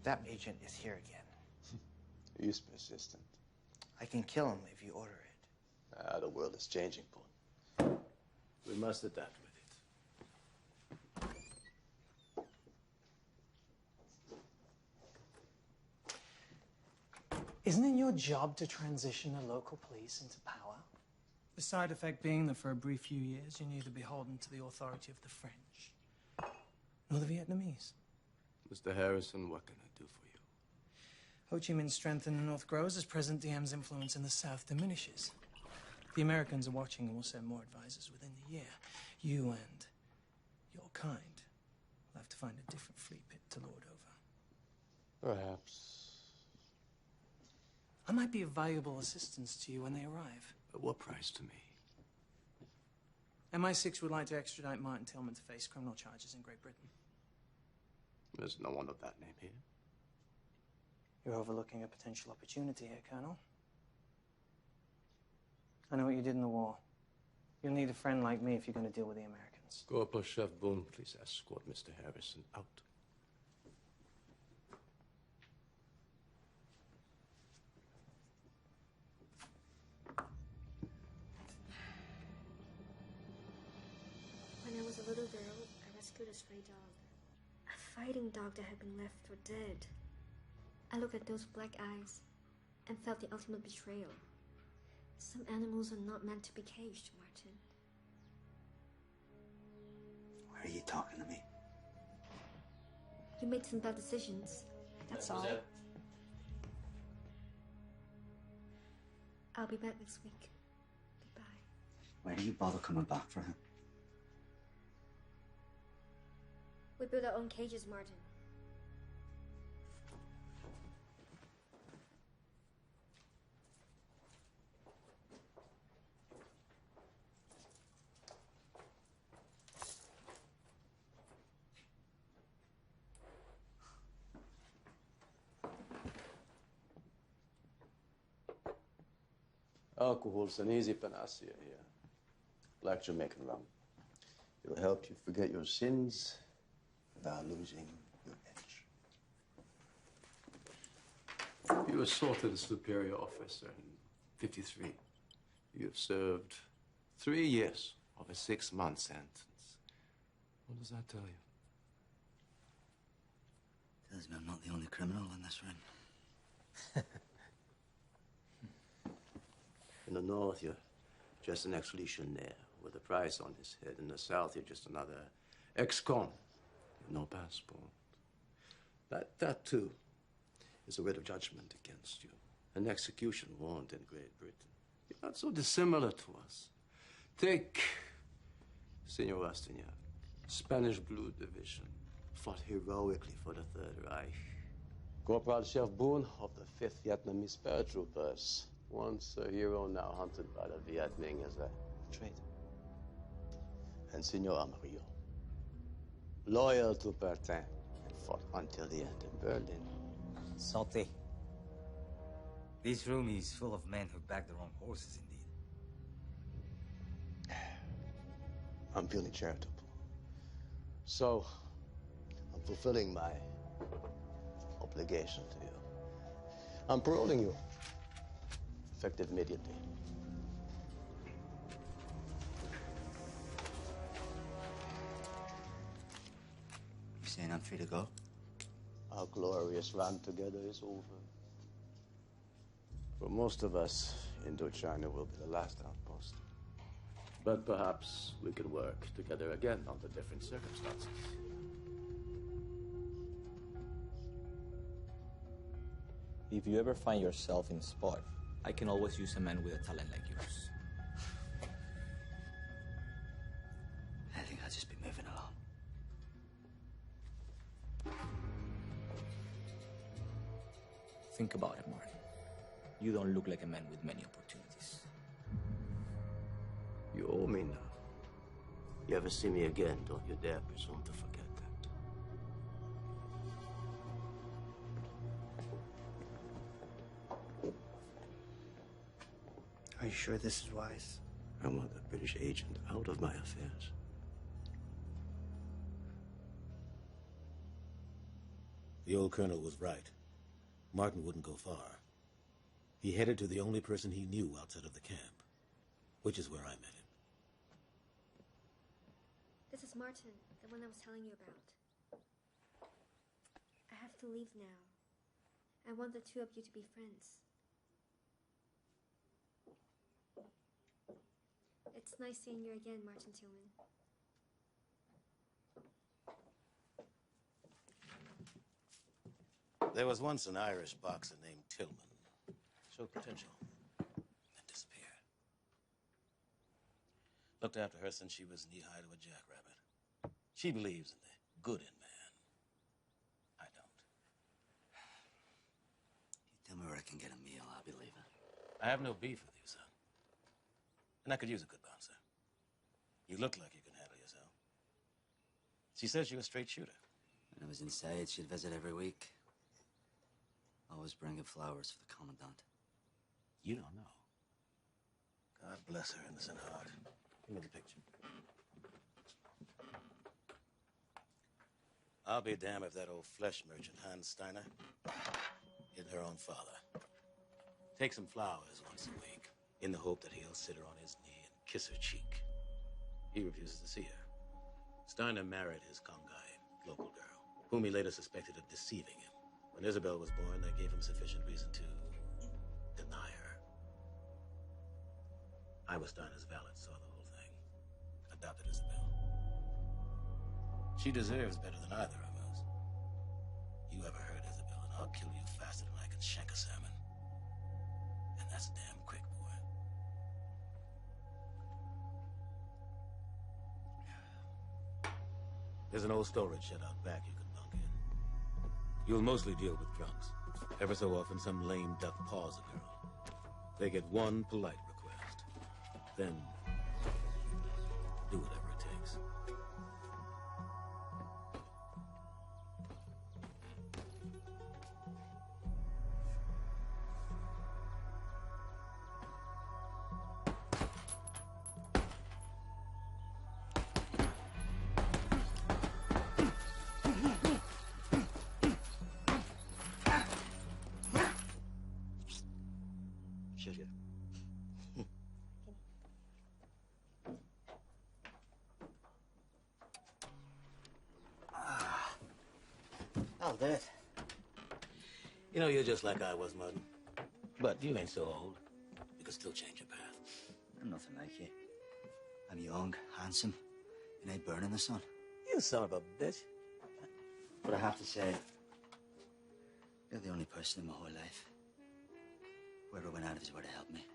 That agent is here again. He's persistent. I can kill him if you order it. The world is changing, Paul. We must adapt with it. Isn't it your job to transition the local police into power? The side effect being that for a brief few years, you're neither beholden to the authority of the French nor the Vietnamese. Mr. Harrison, what can I do for you? Ho Chi Minh's strength in the North grows as President Diem's influence in the South diminishes. The Americans are watching and will send more advisors within the year. You and your kind will have to find a different flea pit to lord over. Perhaps. I might be of valuable assistance to you when they arrive. At what price to me? MI6 would like to extradite Martin Tillman to face criminal charges in Great Britain. There's no one of that name here. You're overlooking a potential opportunity here, Colonel. I know what you did in the war. You'll need a friend like me if you're going to deal with the Americans. Corporal Chef Boone, please escort Mr. Harrison out. When I was a little girl, I rescued a stray dog. A fighting dog that had been left for dead. I looked at those black eyes and felt the ultimate betrayal. Some animals are not meant to be caged, Martin. Why are you talking to me? You made some bad decisions. That's all. I'll be back next week. Goodbye. Why do you bother coming back for him? We build our own cages, Martin. Alcohol's an easy panacea here. Black Jamaican rum. It'll help you forget your sins without losing your edge. You assaulted a superior officer in '53. You've served 3 years of a 6-month sentence. What does that tell you? Tells me I'm not the only criminal in this room. In the North, you're just an ex-legionnaire with a price on his head. In the South, you're just another ex-con with no passport. That too, is a writ of judgment against you. An execution warrant in Great Britain. You're not so dissimilar to us. Take Senor Rastignac, Spanish Blue Division, fought heroically for the Third Reich. Corporal Chef Boone of the 5th Vietnamese paratroopers. Once a hero, now hunted by the Viet Minh as a traitor. And Senor Amarillo, loyal to Bertin, and fought until the end in Berlin. Salty. This room is full of men who back their own horses, indeed. I'm feeling charitable. So, I'm fulfilling my obligation to you. I'm paroling you. Effective immediately. You saying I'm free to go? Our glorious run together is over. For most of us, Indochina will be the last outpost. But perhaps we could work together again under different circumstances. If you ever find yourself in a spot, I can always use a man with a talent like yours. I think I'll just be moving along. Think about it, Martin. You don't look like a man with many opportunities. You owe me now. You ever see me again, don't you dare presume to forget that. Are you sure this is wise? I want the British agent out of my affairs. The old colonel was right. Martin wouldn't go far. He headed to the only person he knew outside of the camp, which is where I met him. This is Martin, the one I was telling you about. I have to leave now. I want the two of you to be friends. It's nice seeing you again, Martin Tillman. There was once an Irish boxer named Tillman. Showed potential. And disappeared. Looked after her since she was knee-high to a jackrabbit. She believes in the good in man. I don't. You tell me where I can get a meal, I'll be leaving. I have no beef with you, son. And I could use a good bouncer. You look like you can handle yourself. She says you're a straight shooter. When I was inside, she'd visit every week. Always bringing flowers for the commandant. You don't know. God bless her innocent heart. Give me the picture. I'll be damned if that old flesh merchant, Hans Steiner, hid her own father. Takes some flowers once a week, in the hope that he'll sit her on his knee and kiss her cheek. He refuses to see her. Steiner married his Congai, local girl, whom he later suspected of deceiving him. When Isabel was born, they gave him sufficient reason to deny her. I was Steiner's valet, saw the whole thing. Adopted Isabel. She deserves better than either of us. You ever hurt Isabel, and I'll kill you faster than I can shank a salmon. And that's damn quick, boy. There's an old storage shed out back you can bunk in. You'll mostly deal with drunks. Ever so often, some lame duck paws a girl. They get one polite request. Then, do whatever it takes. Sugar. I'll do it. You know, you're just like I was, Martin. But you ain't so old. You can still change your path. I'm nothing like you. I'm young, handsome, and I burn in the sun. You son of a bitch. But I have to say, you're the only person in my whole life who ever went out of his way to help me.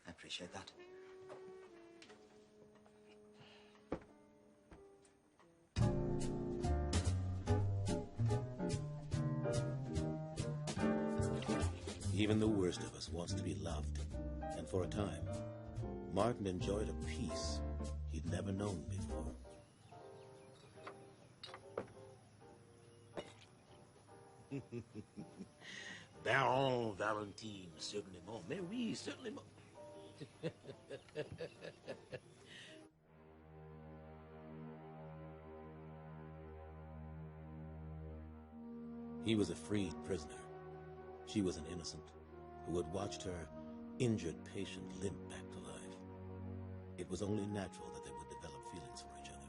I appreciate that. Even the worst of us wants to be loved. And for a time, Martin enjoyed a peace he'd never known before. Baron Valentine, certainement. Mais oui, certainement. He was a freed prisoner. She was an innocent who had watched her injured patient limp back to life. It was only natural that they would develop feelings for each other.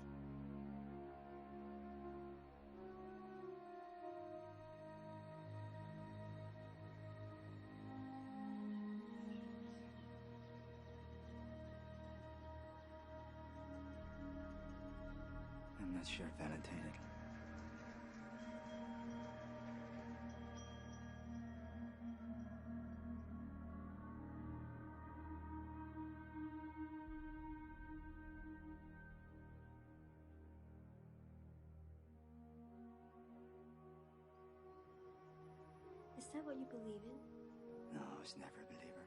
I'm not sure Valentine. Is that what you believe in? No, I was never a believer.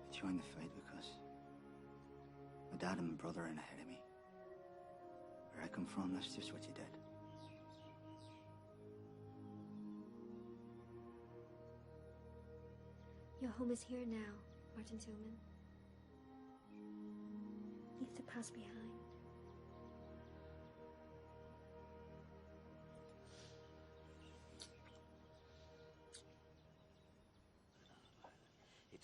I joined the fight because my dad and my brother are in ahead of me. Where I come from, that's just what you did. Your home is here now, Martin Tillman. Leave the past behind.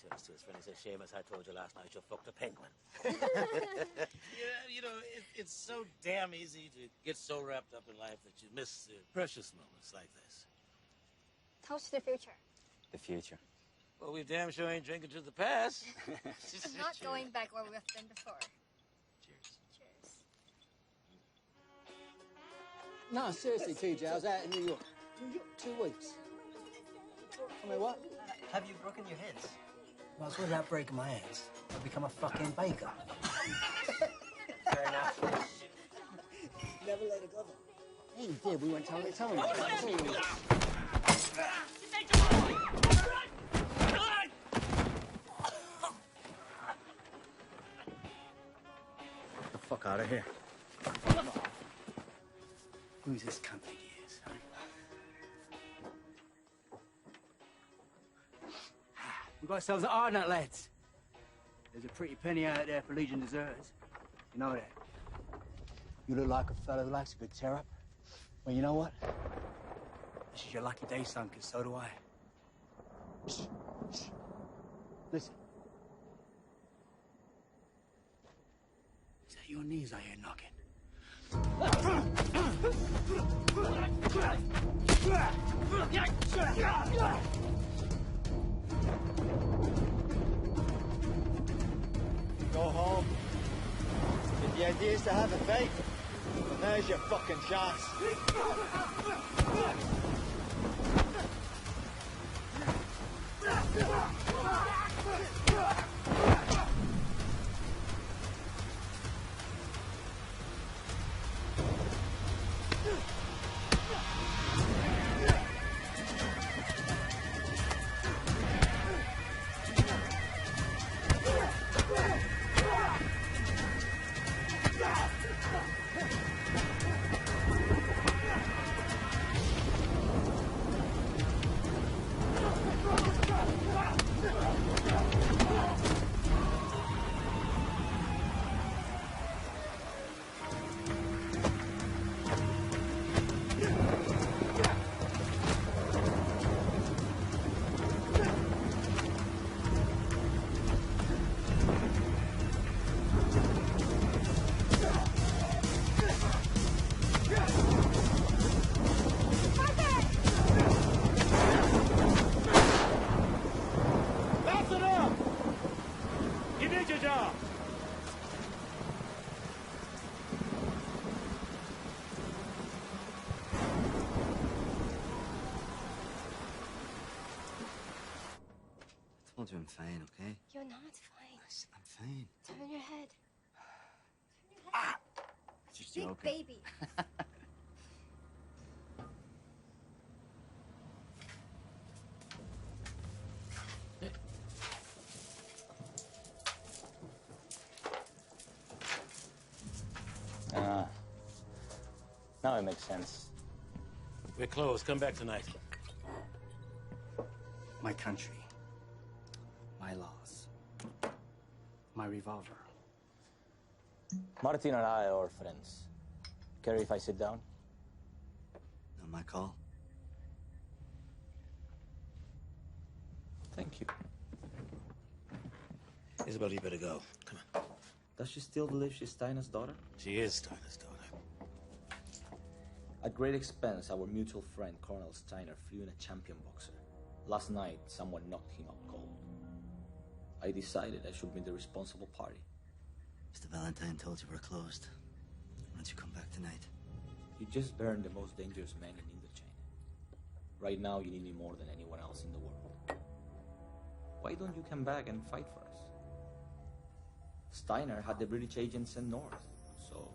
turns to his friend. He says, Seamus, I told you last night you fucked a penguin. You know, it's so damn easy to get so wrapped up in life that you miss the precious moments like this. Toast to the future. The future. Well, we damn sure ain't drinking to the past. I'm not going back where we've been before. Cheers. Cheers. No, seriously, TJ, I was out in New York. New York, 2 weeks. I mean, what? Have you broken your hands? Well, I was worried about breaking my hands. I've become a fucking baker. Fair enough. Never let it go. Yeah, you did. We went toe to toe. Get the fuck out of here. Who's this cunt think he is? We got ourselves an Ardnot, lads. There's a pretty penny out there for Legion deserters. You know that. You look like a fellow who likes a good tear up. Well, you know what? This is your lucky day, son, because so do I. Shh. Shh. Listen. Is that your knees I hear knocking? Go home. If the idea is to have a fight, well, there's your fucking chance. I told you I'm fine, okay? You're not fine. I'm fine. Turn your head. Just Big joking. baby. Now it makes sense. We're closed. Come back tonight. My country. My laws. My revolver. Martin and I are friends. Care if I sit down? Not my call. Thank you. Isabel, you better go. Come on. Does she still believe she's Steiner's daughter? She is Steiner's daughter. At great expense, our mutual friend Colonel Steiner flew in a champion boxer. Last night, someone knocked him out cold. I decided I should be the responsible party. Mr. Valentine told you we're closed. Why don't you come back tonight? You just burned the most dangerous man in Indochina. Right now, you need me more than anyone else in the world. Why don't you come back and fight for us? Steiner had the British agents sent north, so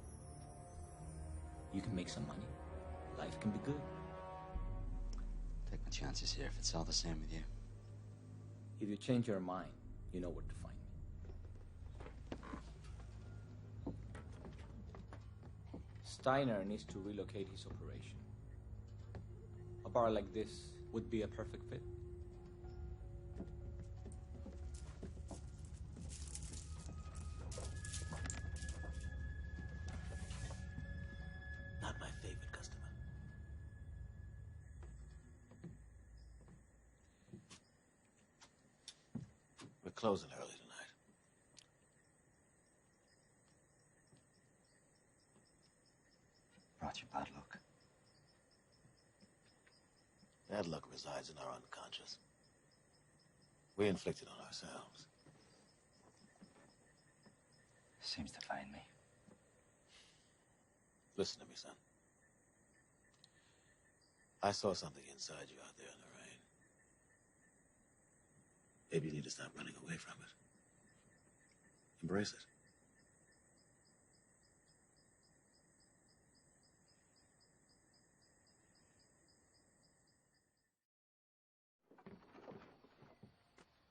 you can make some money. Life can be good. Take my chances here if it's all the same with you. If you change your mind, you know where to find me. Steiner needs to relocate his operation. A bar like this would be a perfect fit. Not my favorite customer. closing early tonight. Brought you bad luck. Bad luck resides in our unconscious. We inflict it on ourselves. Seems to find me. Listen to me, son. I saw something inside you out there in the rain. Maybe you need to stop running away from it. Embrace it.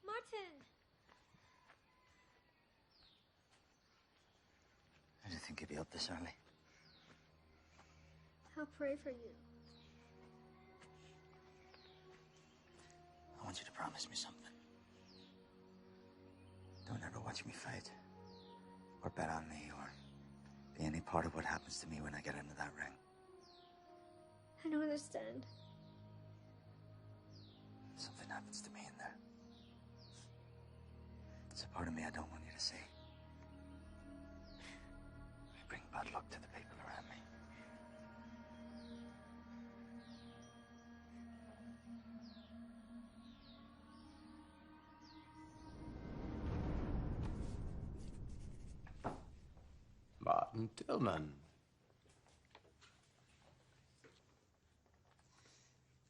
Martin! I didn't think you'd be up this early. I'll pray for you. I want you to promise me something. Don't ever watch me fight, or bet on me, or be any part of what happens to me when I get into that ring. I don't understand. Something happens to me in there. It's a part of me I don't want you to see. I bring bad luck to the people around me. Martin Tillman.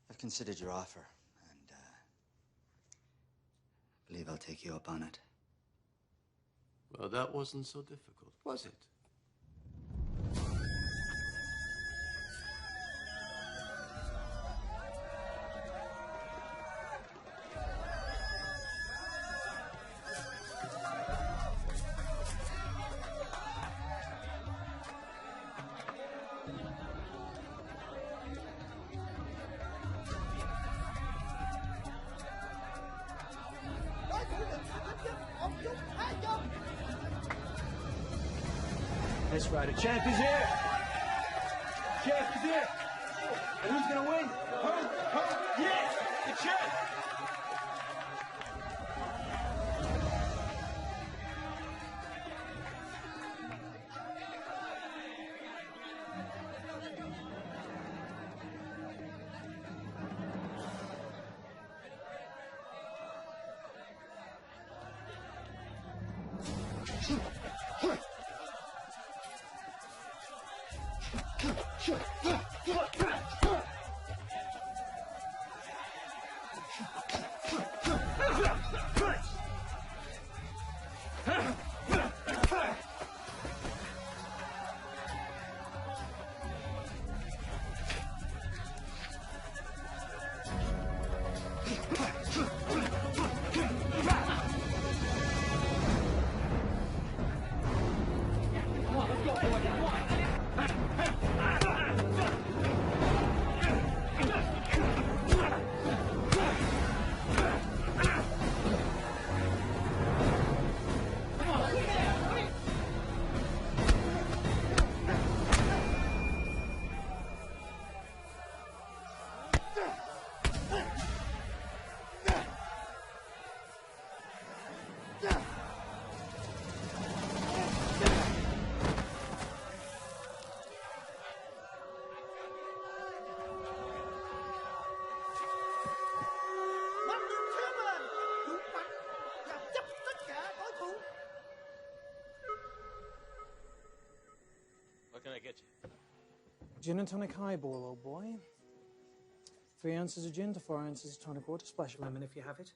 I've considered your offer, and I believe I'll take you up on it. Well, that wasn't so difficult, was it? That's right, the champ is here! Champ is here! And who's gonna win? Who? Yes! The champ! What can I get you? Gin and tonic highball, old boy. 3 ounces of gin to 4 ounces of tonic water. Splash of lemon if you have it.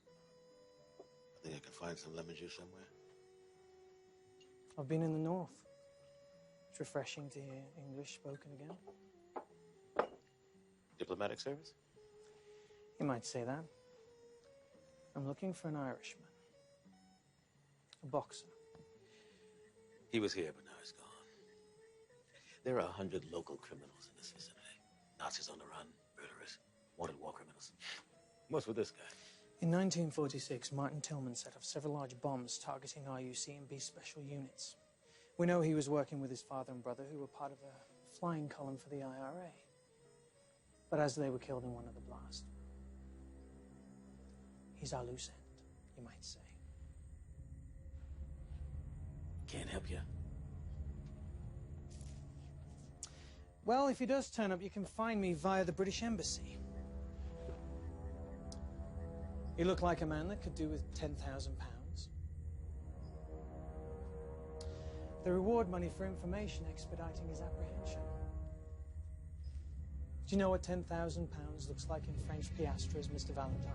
I think I can find some lemon juice somewhere. I've been in the north. It's refreshing to hear English spoken again. Diplomatic service? You might say that. I'm looking for an Irishman. A boxer. He was here, but now he's gone. There are 100 local criminals in this vicinity. Nazis on the run, murderers, wanted war criminals. What's with this guy? In 1946, Martin Tillman set off several large bombs targeting RUC and B special units. We know he was working with his father and brother, who were part of a flying column for the IRA. But as they were killed in one of the blasts, he's our loose end, you might say. can't help you? Well, if he does turn up, you can find me via the British Embassy. He looked like a man that could do with £10,000. The reward money for information expediting his apprehension. Do you know what £10,000 looks like in French piastres, Mr. Valentine?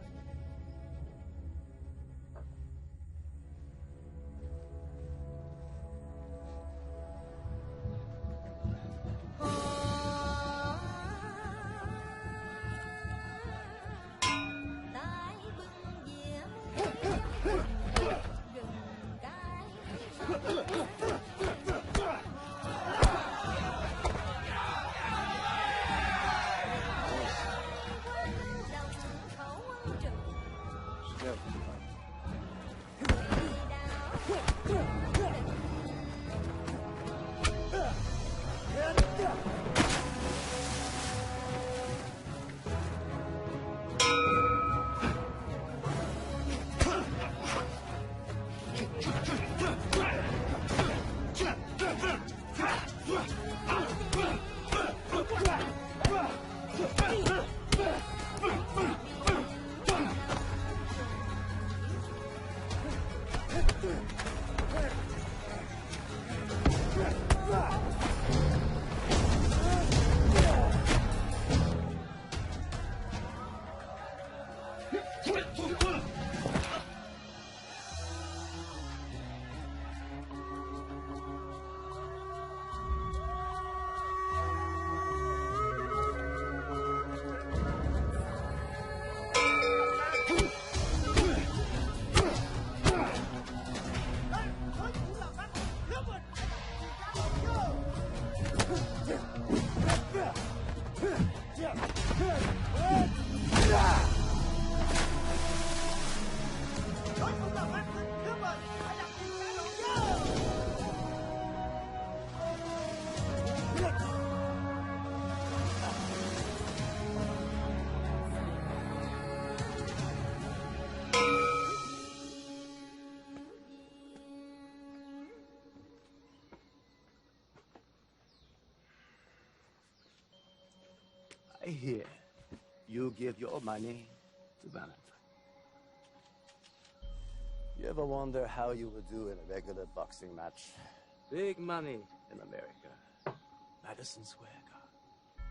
I hear you give your money to Valentine. You ever wonder how you would do in a regular boxing match? Big money in America. Madison Square Garden.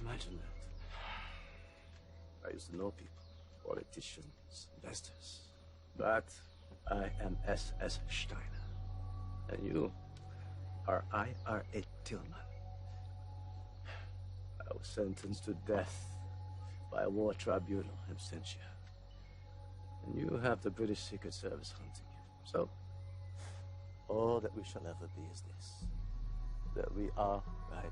Imagine that. I used to know people, politicians, investors. But I am S.S. Steiner. And you are I.R.A. Tillman. I was sentenced to death by a war tribunal in absentia. And you have the British Secret Service hunting you. So, all that we shall ever be is this, that we are right now.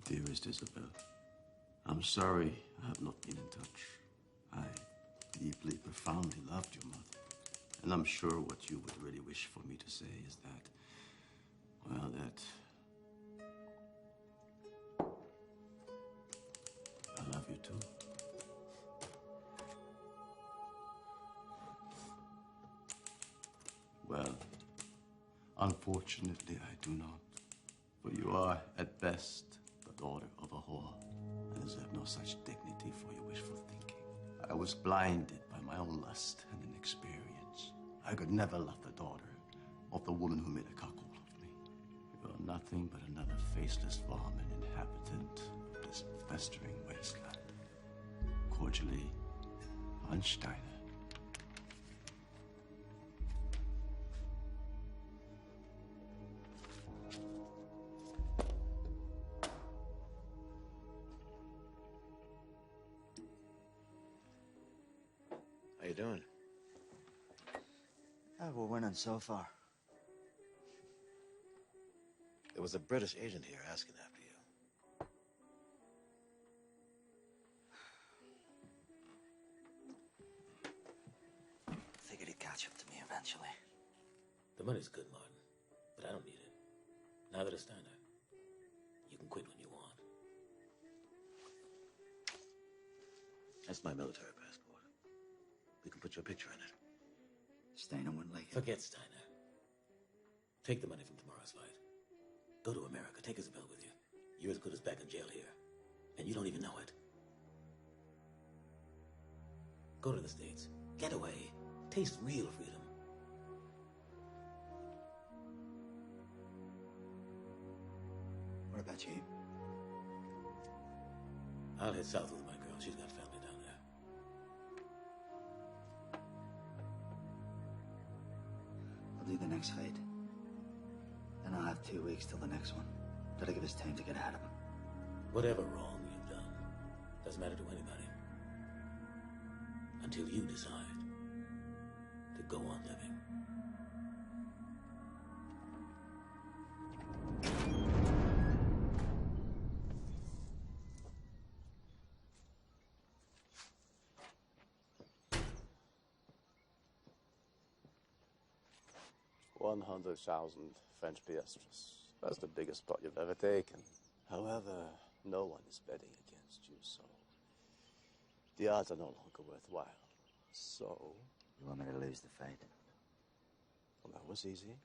Dearest Isabel, I'm sorry I have not been in touch. I deeply, profoundly loved your mother. And I'm sure what you would really wish for me to say is that, well, that I love you too. Well, unfortunately, I do not. For you are, at best, the daughter of a whore, and deserve no such dignity for your wishful thinking. I was blinded by my own lust and inexperience. I could never love the daughter of the woman who made a cuckold of me. You are nothing but another faceless varmint inhabitant of this festering wasteland. Cordially, Hans Steiner. doing? We're winning so far. There was a British agent here asking after you. Figured he'd catch up to me eventually. The money's good, Martin, but I don't need it. Neither does Steiner. You can quit when you want. That's my military passport. We can put your picture in it. Steiner wouldn't like it. Forget Steiner. Take the money from tomorrow's fight. Go to America. Take Isabel with you. You're as good as back in jail here. And you don't even know it. Go to the States. Get away. Taste real freedom. What about you? I'll head south with my girl. She's got family down there. I'll do the next fight. Then I'll have 2 weeks till the next one. That'll give us time to get out of him. Whatever wrong you've done doesn't matter to anybody. Until you decide to go on living. $100,000 French piastres. That's the biggest pot you've ever taken. However, no one is betting against you, so the odds are no longer worthwhile. So, You want me to lose the fight? well, that was easy.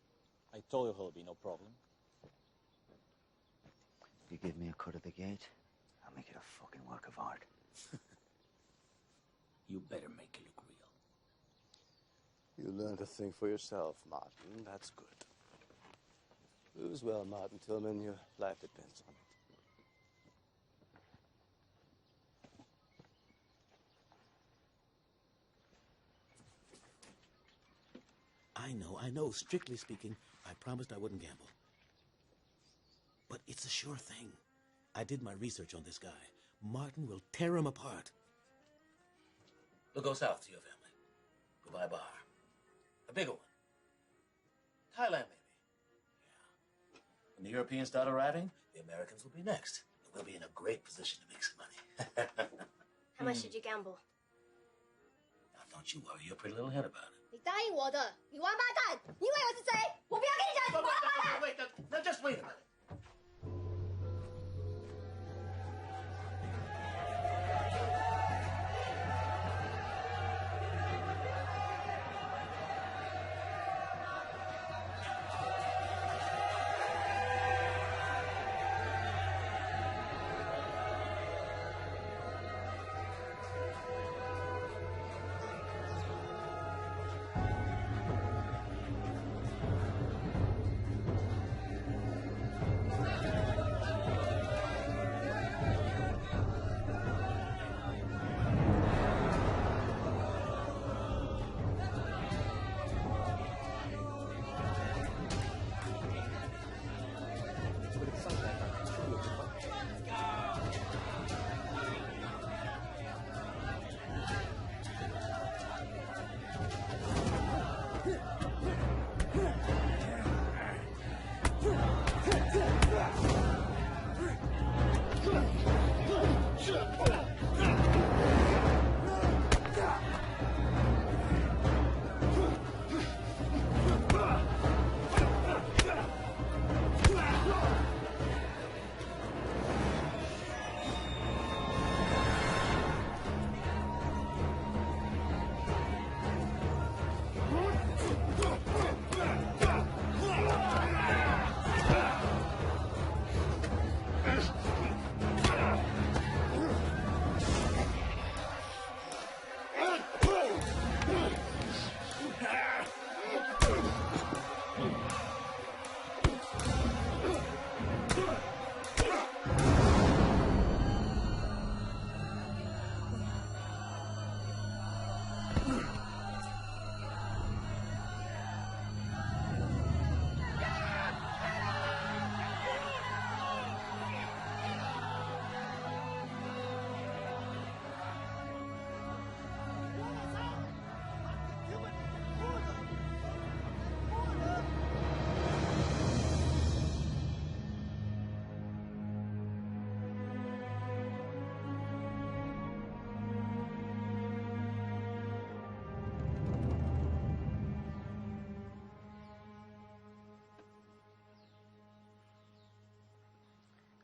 I told you it'll be no problem. You give me a cut of the gate, I'll make it a fucking work of art. You better make it look real. You learn to think for yourself, Martin. That's good. Lose well, Martin Tillman. Your life depends on it. I know. Strictly speaking, I promised I wouldn't gamble. But it's a sure thing. I did my research on this guy. Martin will tear him apart. We'll go south to your family. We'll buy a bar. A bigger one. Thailand, maybe. Yeah. When the Europeans start arriving, the Americans will be next. And we'll be in a great position to make some money. How much did you gamble? Now, don't you worry your pretty little head about it. 你答应我的，你王八蛋！你以为我是谁？我不要跟你讲，你王八蛋！ Wait, now just wait a minute.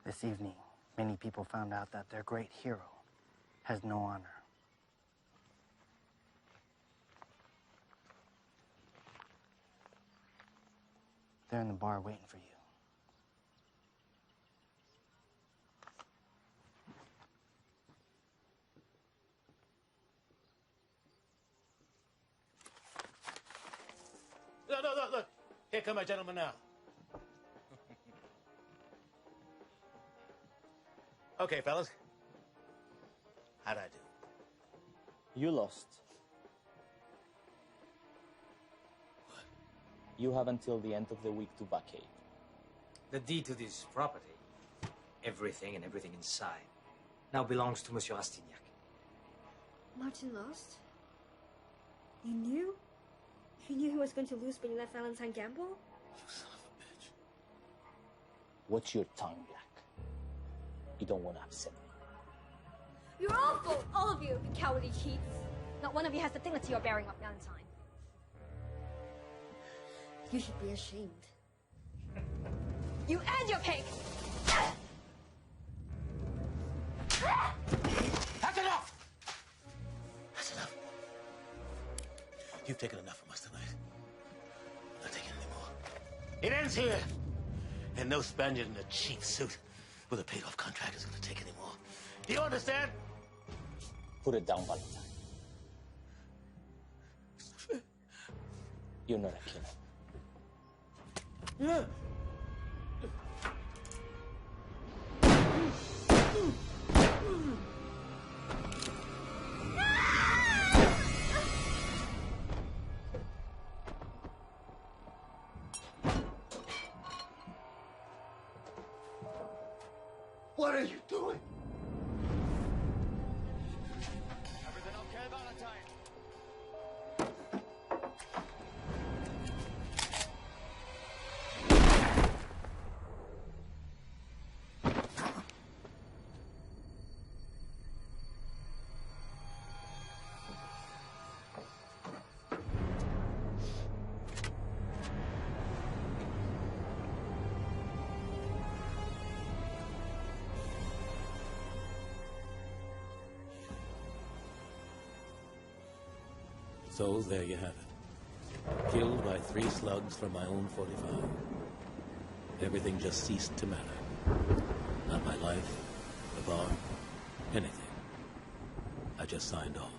This evening, many people found out that their great hero has no honor. They're in the bar waiting for you. Look. Here come my gentlemen now. Okay, fellas. How'd I do? You lost. What? You have until the end of the week to vacate. The deed to this property, everything and everything inside, now belongs to Monsieur Rastignac. Martin lost? You knew? You knew he was going to lose when you let Valentine gamble? You son of a bitch. Watch your tongue, Jack. You don't want to upset me. You're awful, all of you, you cowardly cheats. Not one of you has the dignity you're bearing of Valentine. You should be ashamed. You and your pig! That's enough! That's enough. You've taken enough from us tonight. I'm not taking any more. It ends here. And no Spaniard in a cheap suit with a paid-off contract is going to take any more. Do you understand? Put it down, Valentine. You're not a killer. Yeah. What are you doing? Everything okay, Valentine? So there you have it. Killed by 3 slugs from my own 45. Everything just ceased to matter. Not my life, the bar, anything. I just signed off.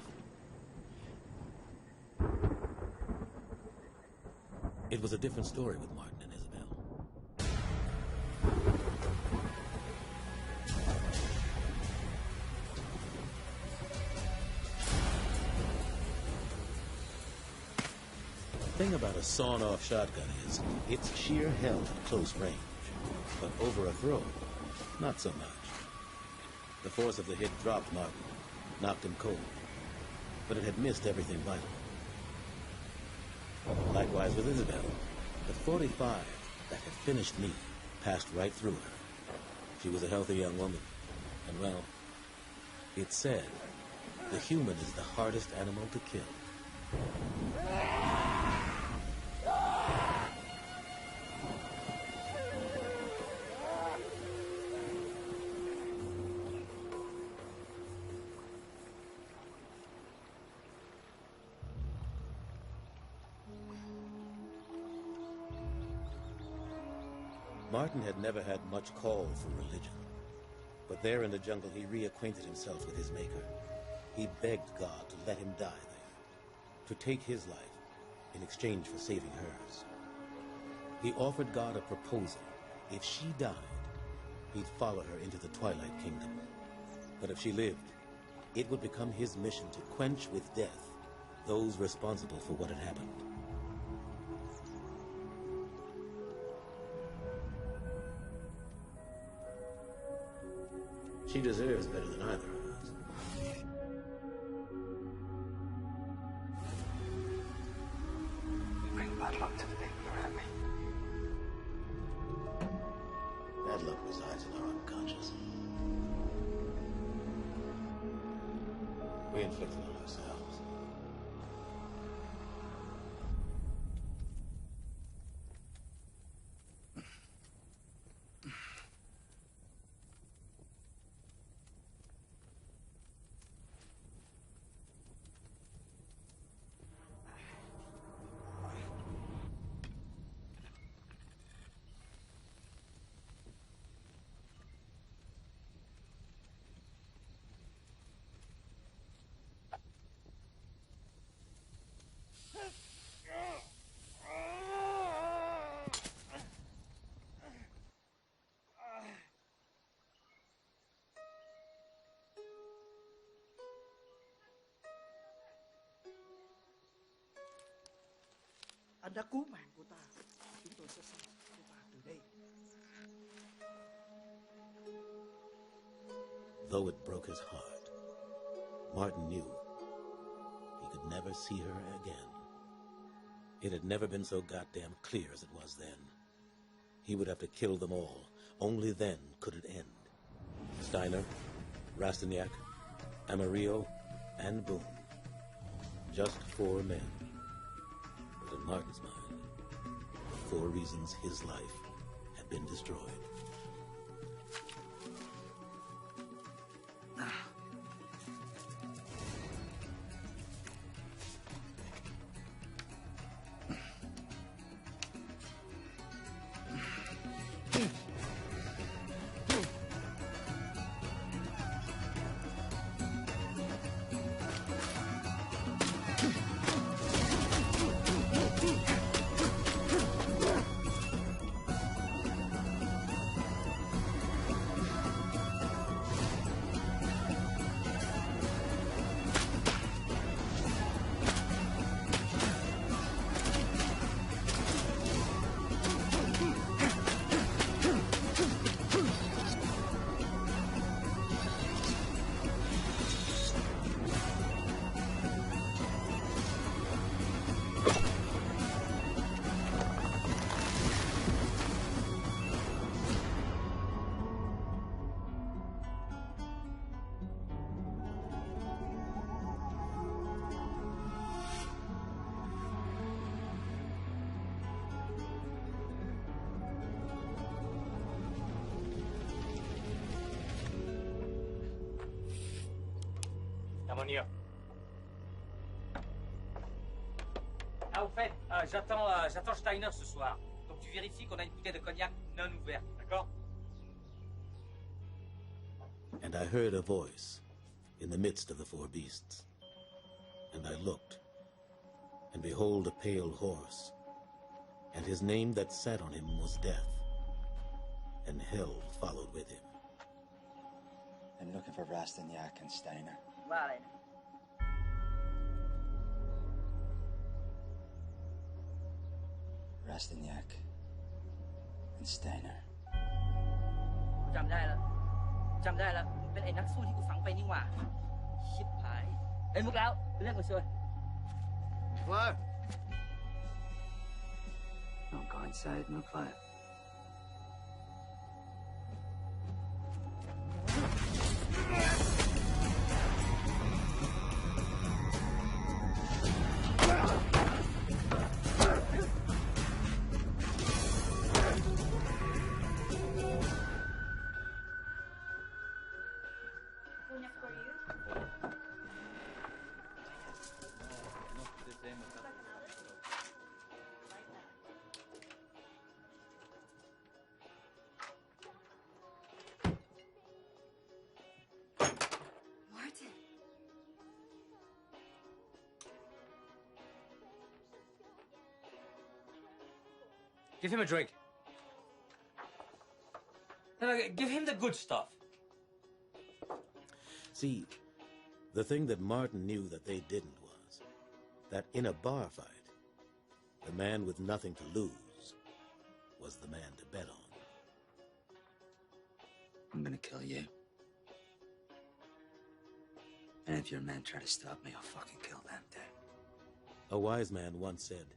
It was a different story with Martin and Isabel. The thing about a sawn-off shotgun is it's sheer hell at close range. But over a throw, not so much. The force of the hit dropped Martin, knocked him cold. But it had missed everything vital. Likewise with Isabel. The 45 that had finished me passed right through her. She was a healthy young woman. And well, it's said the human is the hardest animal to kill. Martin had never had much call for religion. But there in the jungle, he reacquainted himself with his maker. He begged God to let him die there, to take his life in exchange for saving hers. He offered God a proposal. If she died, he'd follow her into the Twilight Kingdom. But if she lived, it would become his mission to quench with death those responsible for what had happened. She deserves better than either of us. You bring bad luck to the people around me. Bad luck resides in our unconscious. We inflict it on ourselves. Anh đã cứu mạng của ta. Chúng tôi sẽ sống cô ta từ đây. Though it broke his heart, Martin knew he could never see her again. It had never been so goddamn clear as it was then. He would have to kill them all. Only then could it end. Steiner, Rastignac, Amarillo, and Boone. Just 4 men. But in Martin's mind, 4 reasons his life had been destroyed. Ammonia. Ah, au fait, j'attends Steiner ce soir. Donc tu vérifies qu'on a une bouteille de cognac non ouverte, d'accord? And I heard a voice in the midst of the 4 beasts. And I looked, and behold a pale horse, and his name that sat on him was Death, and hell followed with him. I'm looking for Rastignac and Steiner. Vale. Rastignac and Steiner. กูจำได้แล้วเป็นไอ้นักสู้ที่กูฝังไปนี่หว่าชิบหายไอ้มุกแล้วเรื่องกูช่วย What? Don't go inside, McFly. Martin. Give him a drink. No, give him the good stuff. See, the thing that Martin knew that they didn't was that in a bar fight, the man with nothing to lose was the man to bet on. I'm gonna kill you. And if your men try to stop me, I'll fucking kill them too. A wise man once said,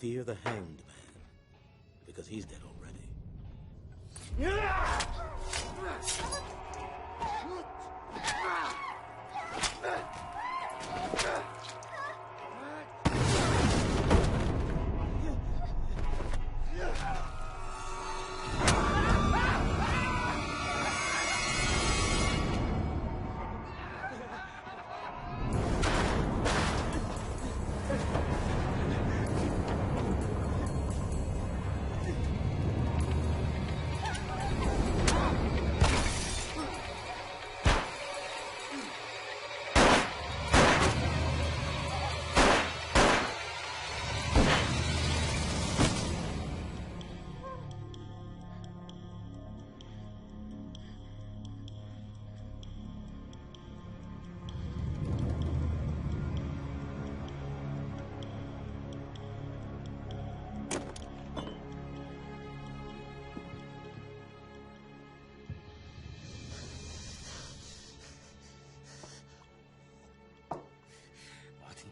"Fear the hanged man, because he's dead already."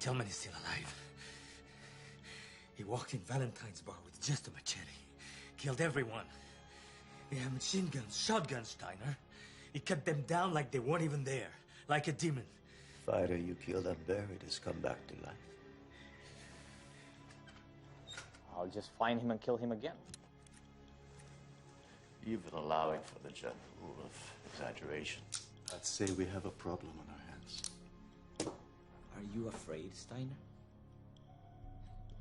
Tillman is still alive. He walked in Valentine's bar with just a machete. Killed everyone. He had machine guns, shotguns, Steiner. He cut them down like they weren't even there. Like a demon. Fighter you killed and buried has come back to life. I'll just find him and kill him again. Even allowing for the general rule of exaggeration, I'd say we have a problem on our hands. Are you afraid, Steiner?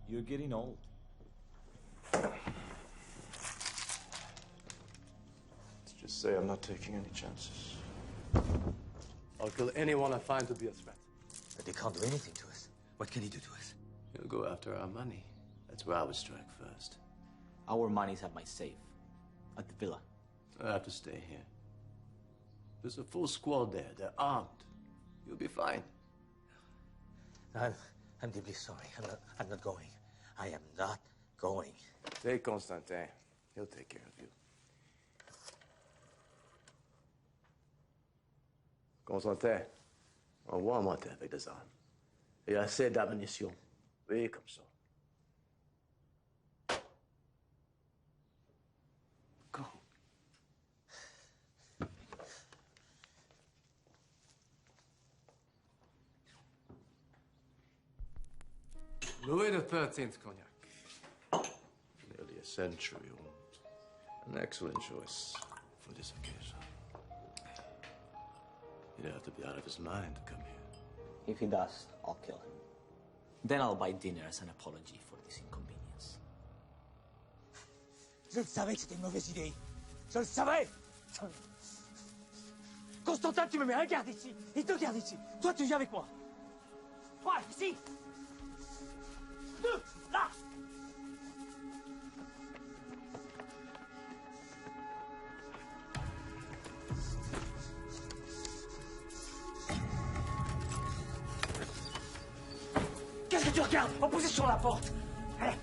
You're getting old. Let's just say I'm not taking any chances. I'll kill anyone I find to be a threat. But they can't do anything to us. What can he do to us? He'll go after our money. That's where I would strike first. Our money's at my safe. At the villa. I have to stay here. There's a full squad there. They're armed. You'll be fine. I'm deeply sorry. I'm not going. I am not going. Take Constantin. He'll take care of you. Constantin, envoie-moi avec des armes. Et assez d'ammunition. Oui, comme ça. Go. Louis XIII cognac. Nearly a century old. An excellent choice for this occasion. He'd have to be out of his mind to come here. If he does, I'll kill him. Then I'll buy dinner as an apology for this inconvenience. Je le savais que c'était une mauvaise idée. Je le savais. Constantin, tu me mets un garde ici. Et deux gardes ici. Toi, tu viens avec moi. Toi, ici. Deux, là. Qu'est-ce que tu regardes? En position sur la porte. Allez.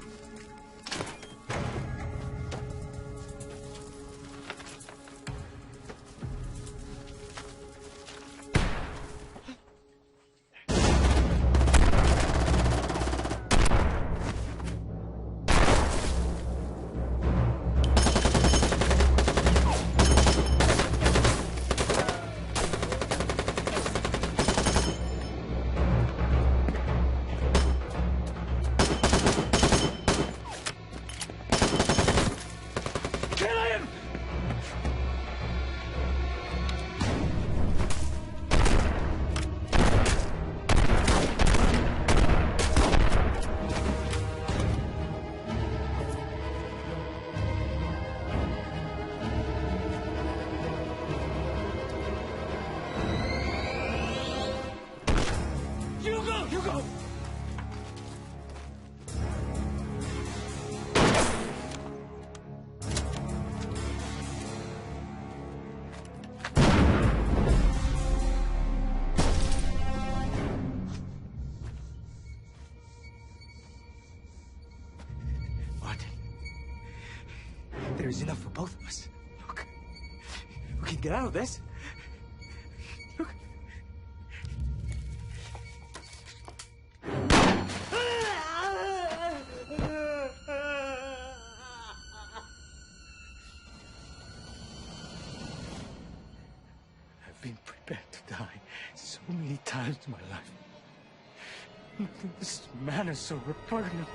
There is enough for both of us. Look, we can get out of this. Look. I've been prepared to die so many times in my life. This man is so repugnant.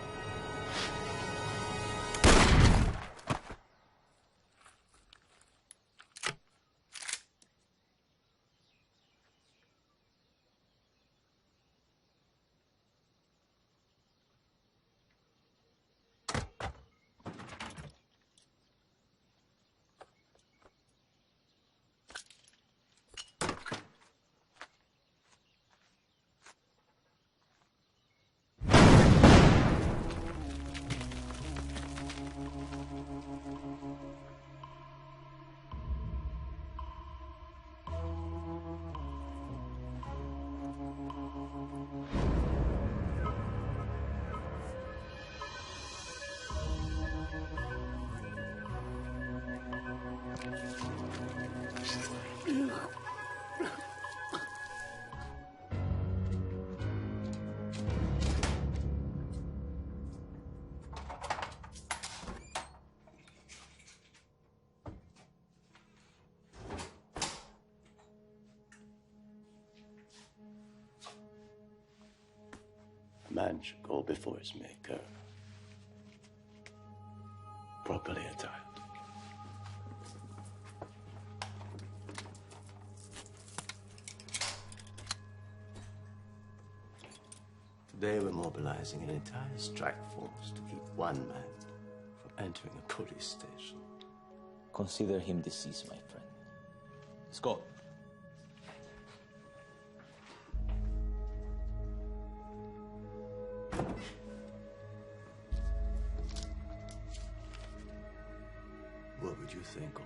man should go before his maker, properly attired. Today we're mobilizing an entire strike force to keep one man from entering a police station. Consider him deceased, my friend. Let's go. What would you think of me?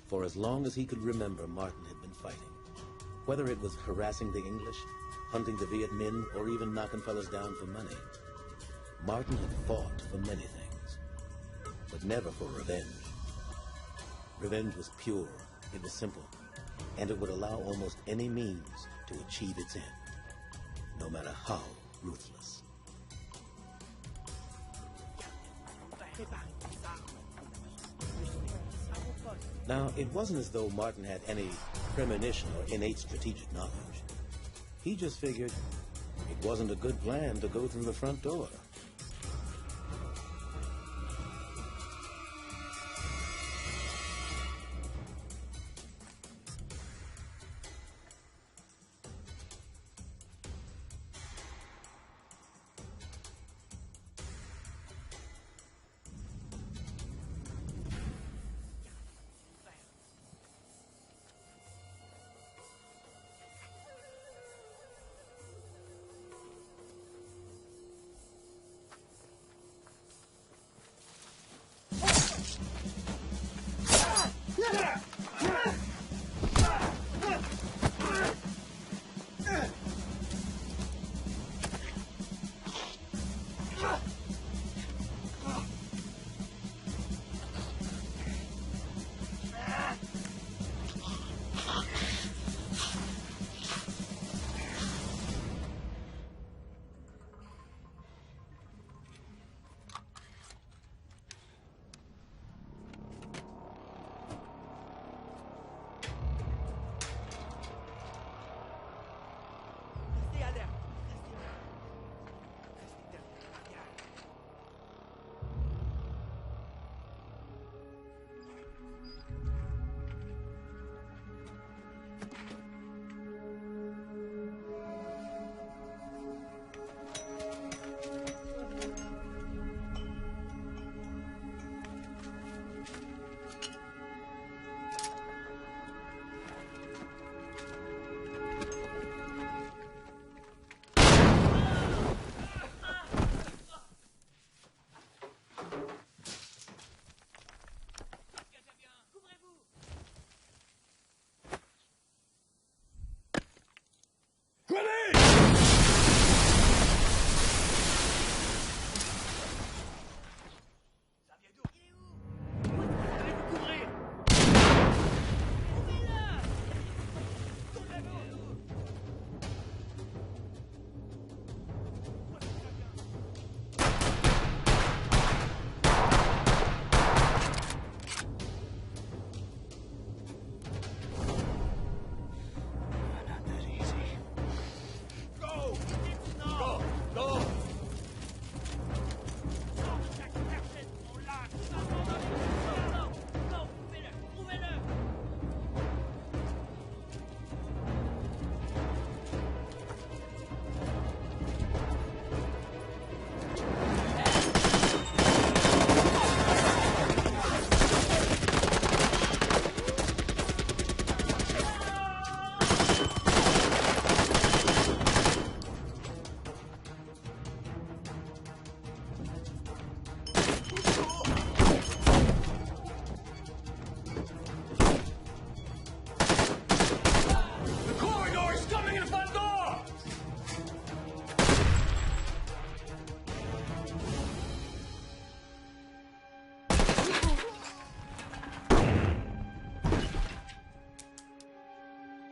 For as long as he could remember, Martin had been fighting. Whether it was harassing the English, hunting the Viet Minh, or even knocking fellas down for money, Martin had fought for many things, but never for revenge. Revenge was pure, it was simple, and it would allow almost any means to achieve its end, no matter how ruthless. Now, it wasn't as though Martin had any premonition or innate strategic knowledge. He just figured it wasn't a good plan to go through the front door.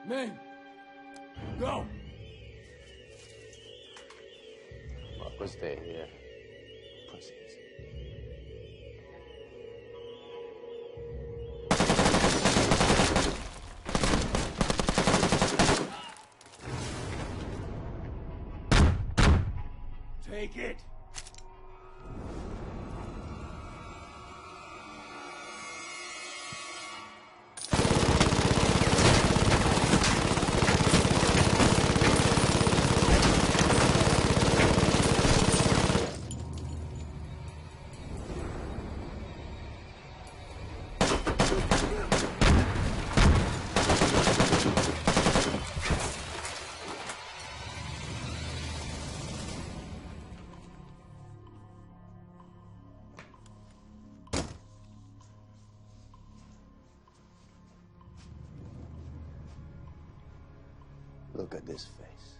Men, go! Mark will stay here. Take it! Look at this face.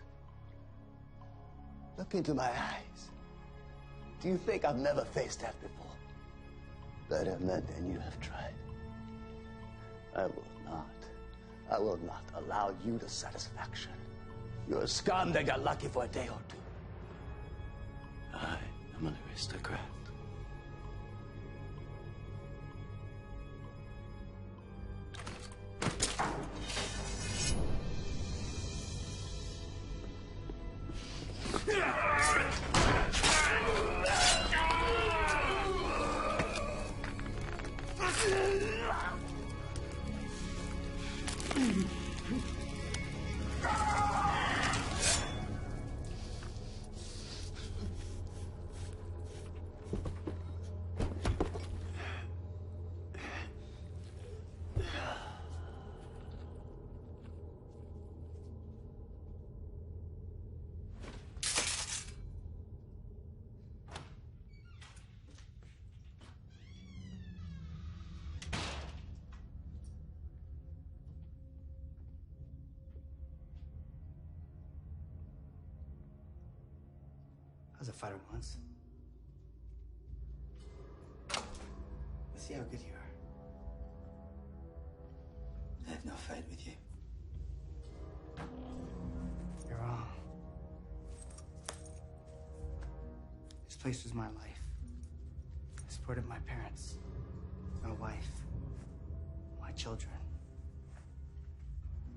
Look into my eyes. Do you think I've never faced death before? Better men than you have tried. I will not allow you the satisfaction. You're a scum that got lucky for a day or two. I am an aristocrat. I was a fighter once. Let's see how good you are. I have no fight with you. You're wrong. This place was my life. I supported my parents, my wife, my children.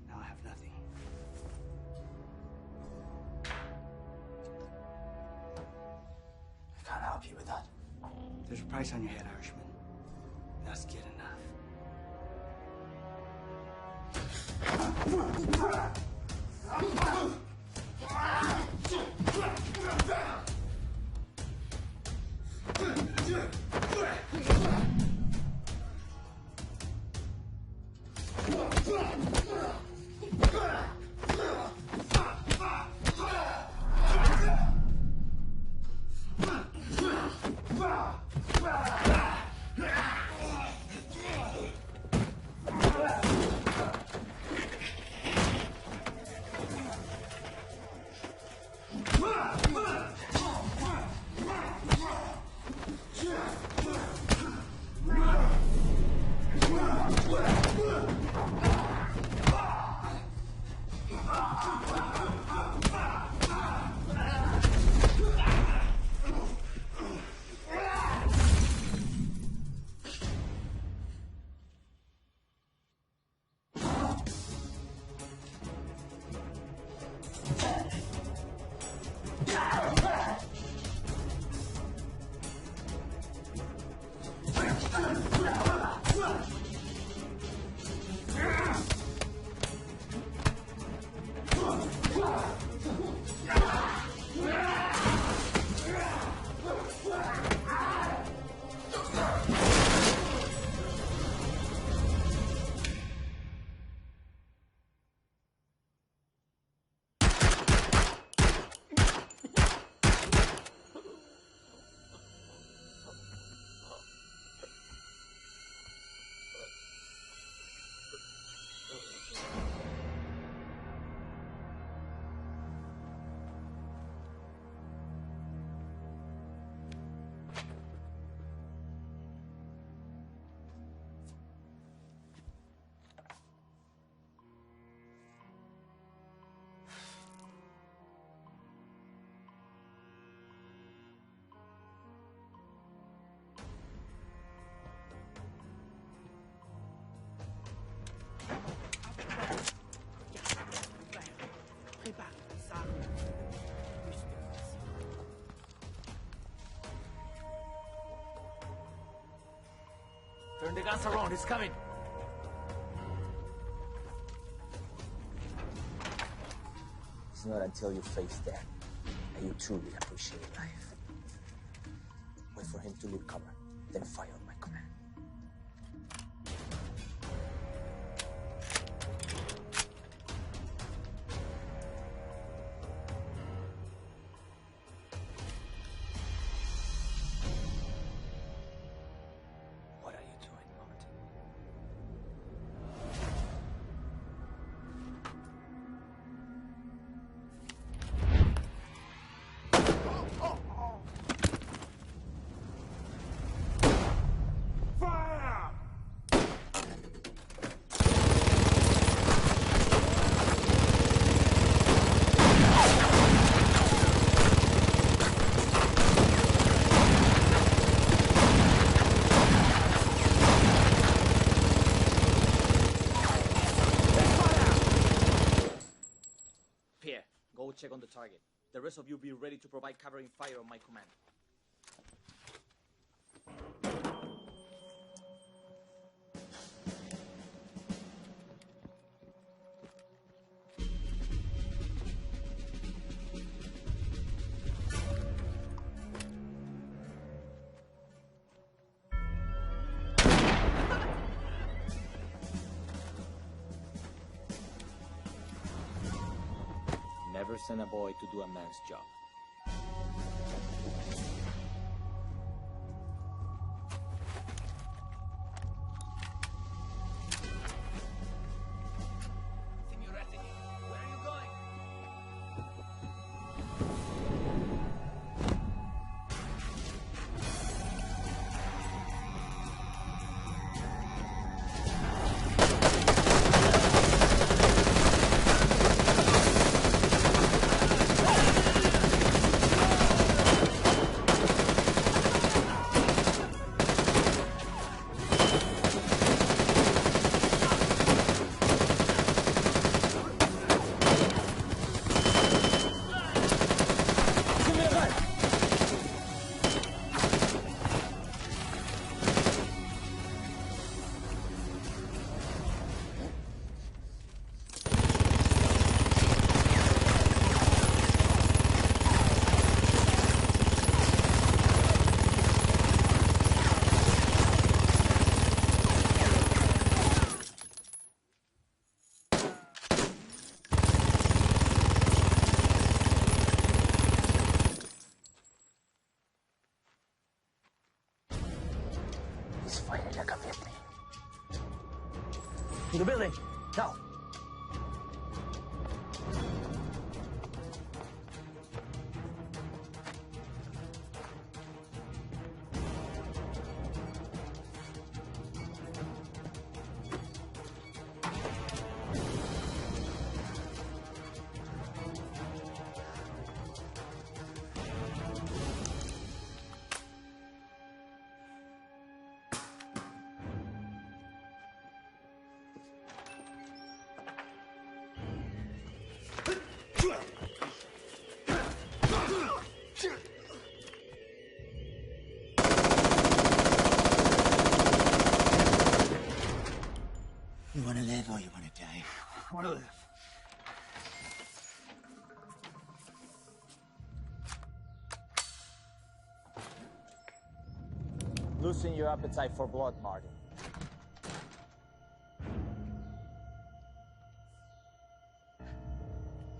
Now I have nothing. I can't help you with that. There's a price on your head, Irishman. That's good Dance around, it's coming. It's not until you face death that you truly appreciate life. Wait for him to leave cover, then fire on my command. What are you doing, Martin? Pierre, go check on the target. The rest of you be ready to provide covering fire on my command. Never send a boy to do a man's job. Signoretti, where are you going? He's fighting like a Vietnam. To the building, now. You want to live or you want to die? I want to live. Loosen your appetite for blood, Martin.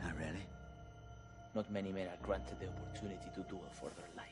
Not really. Not many men are granted the opportunity to duel for their life.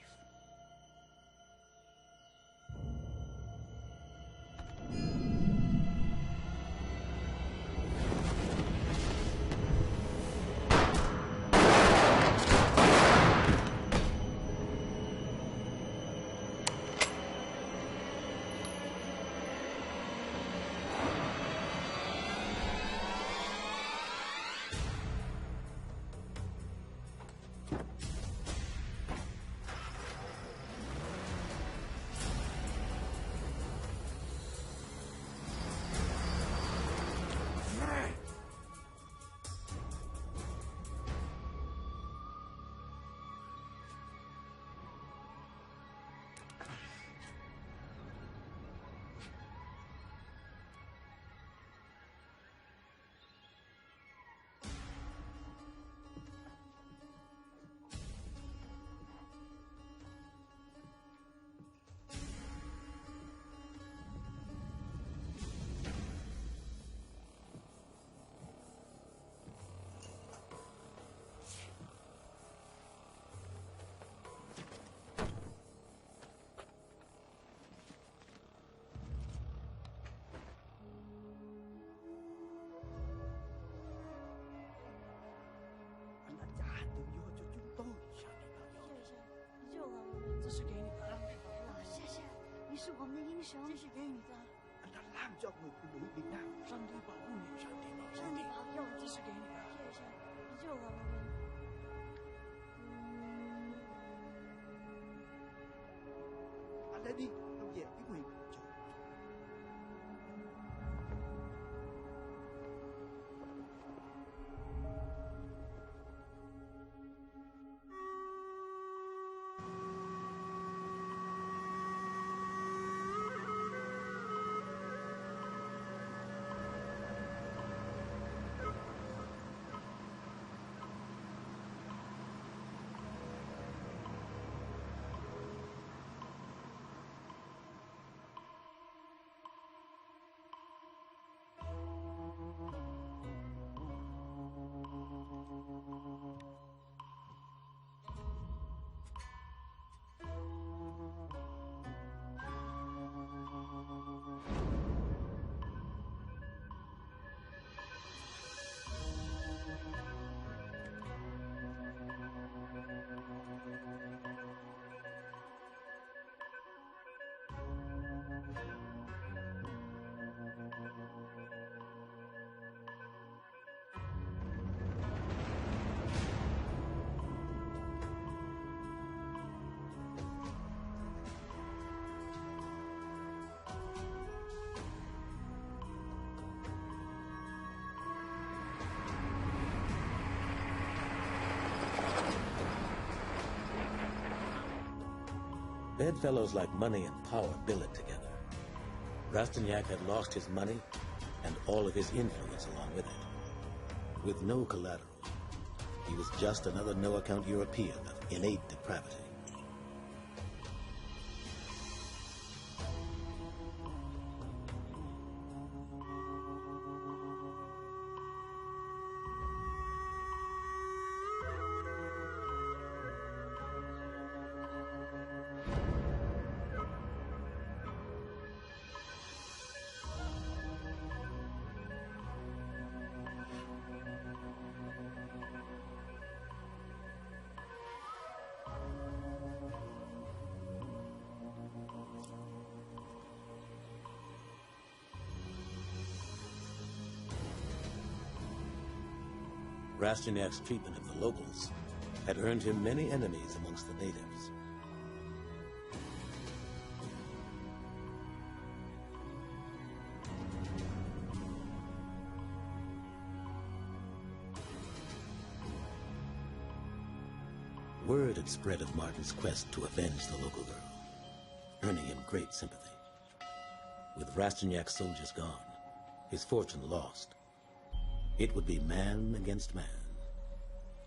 兄，这是给你的。他làm cho người phụ nữ Việt Nam. 上帝保护你，上帝保护你。上帝保佑你，这是给你的。谢谢，你救了我们。Anh lên đi, tôi về với Quyền. Bedfellows like money and power billet together. Rastignac had lost his money and all of his influence along with it. With no collateral, he was just another no-account European of innate depravity. Rastignac's treatment of the locals had earned him many enemies amongst the natives. Word had spread of Martin's quest to avenge the local girl, earning him great sympathy. With Rastignac's soldiers gone, his fortune lost, it would be man against man,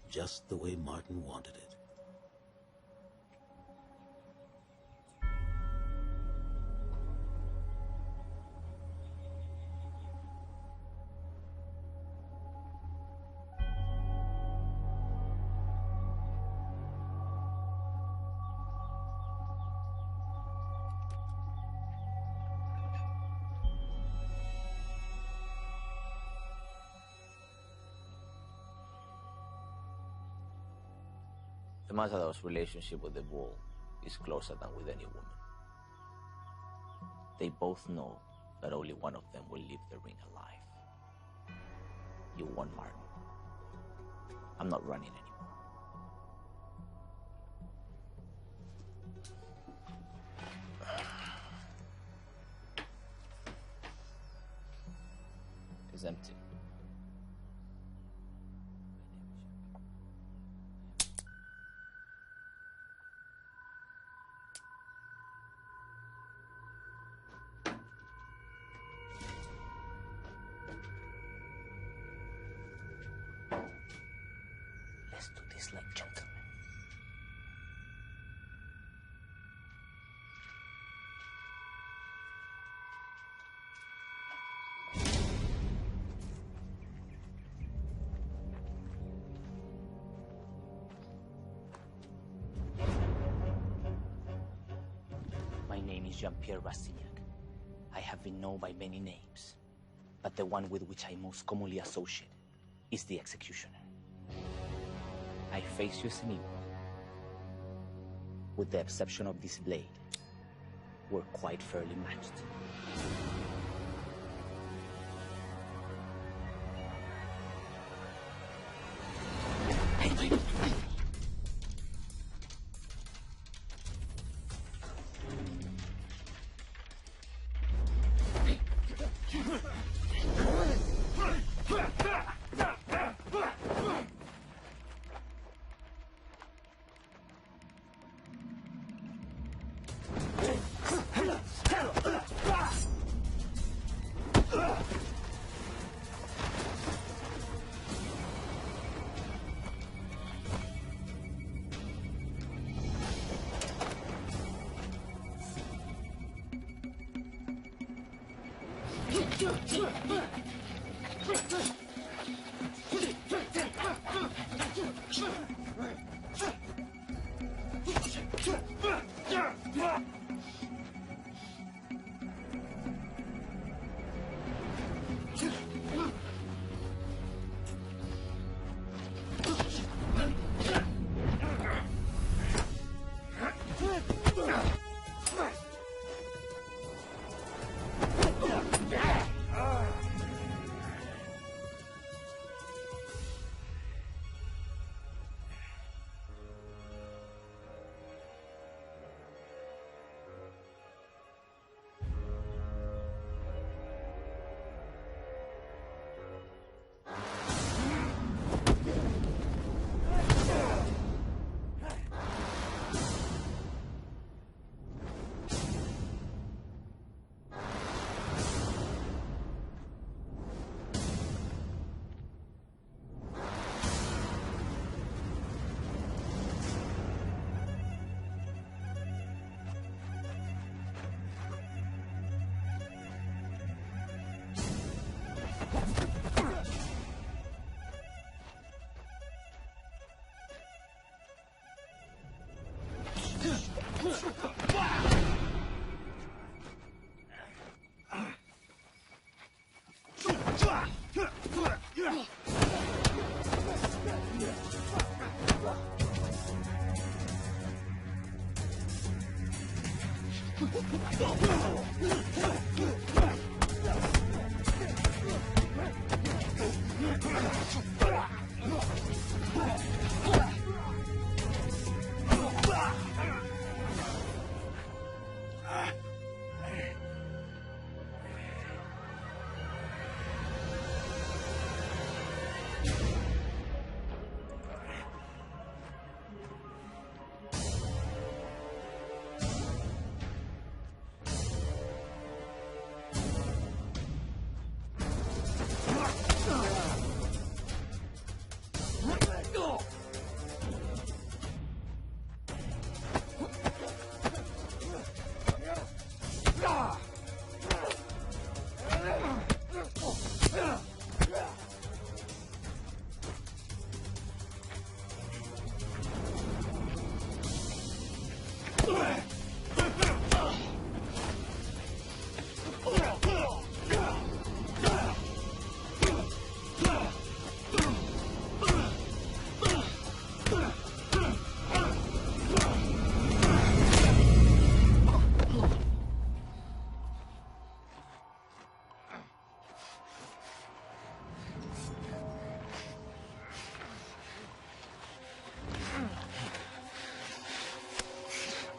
just the way Martin wanted it. The Matador's relationship with the bull is closer than with any woman. They both know that only one of them will leave the ring alive. You won, Martin. I'm not running anymore. It's empty. Let's do this like gentlemen. My name is Jean-Pierre Rastignac. I have been known by many names, but the one with which I most commonly associate is the Executioner. I face you as an equal, with the exception of this blade. were quite fairly matched.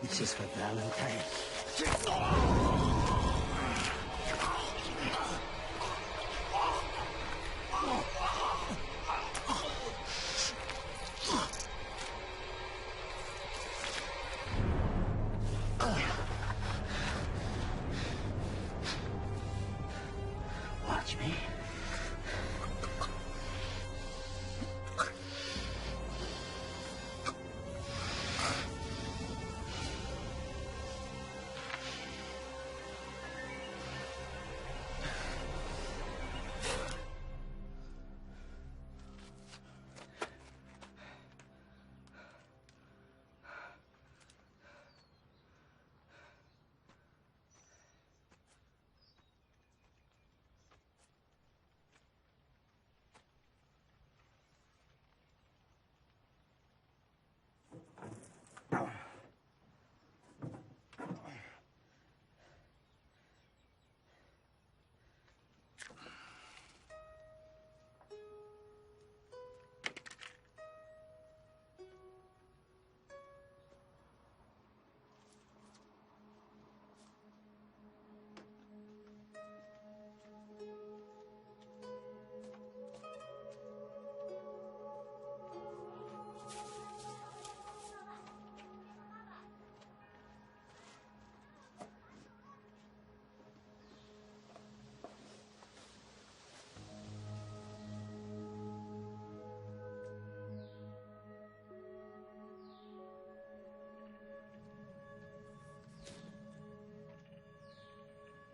This is for Valentine. Watch me.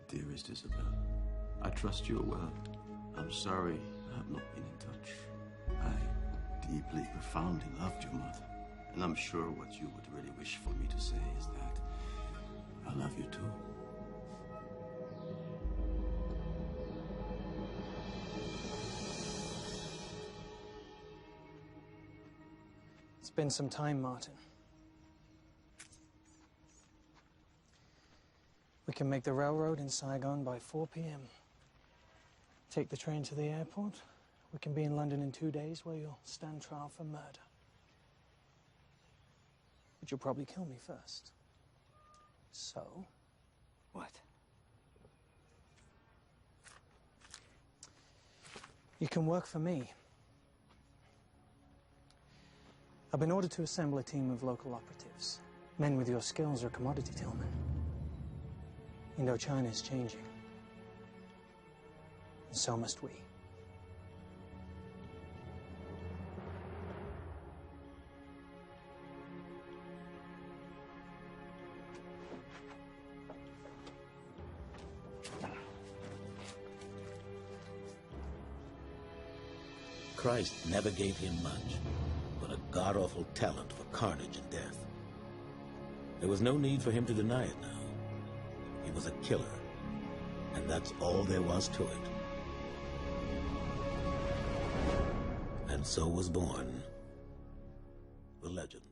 Dearest Isabel, I trust you are well. I'm sorry I have not been in touch. I deeply, profoundly loved your mother. And I'm sure what you would really wish for me to say is that I love you too. It's been some time, Martin. We can make the railroad in Saigon by 4 p.m. Take the train to the airport. We can be in London in 2 days where you'll stand trial for murder. But you'll probably kill me first. So? What? You can work for me. I've been ordered to assemble a team of local operatives. Men with your skills are commodity tillmen. Indochina is changing. And so must we. Christ never gave him much, but a god-awful talent for carnage and death. There was no need for him to deny it now. He was a killer, and that's all there was to it. And so was born the legend.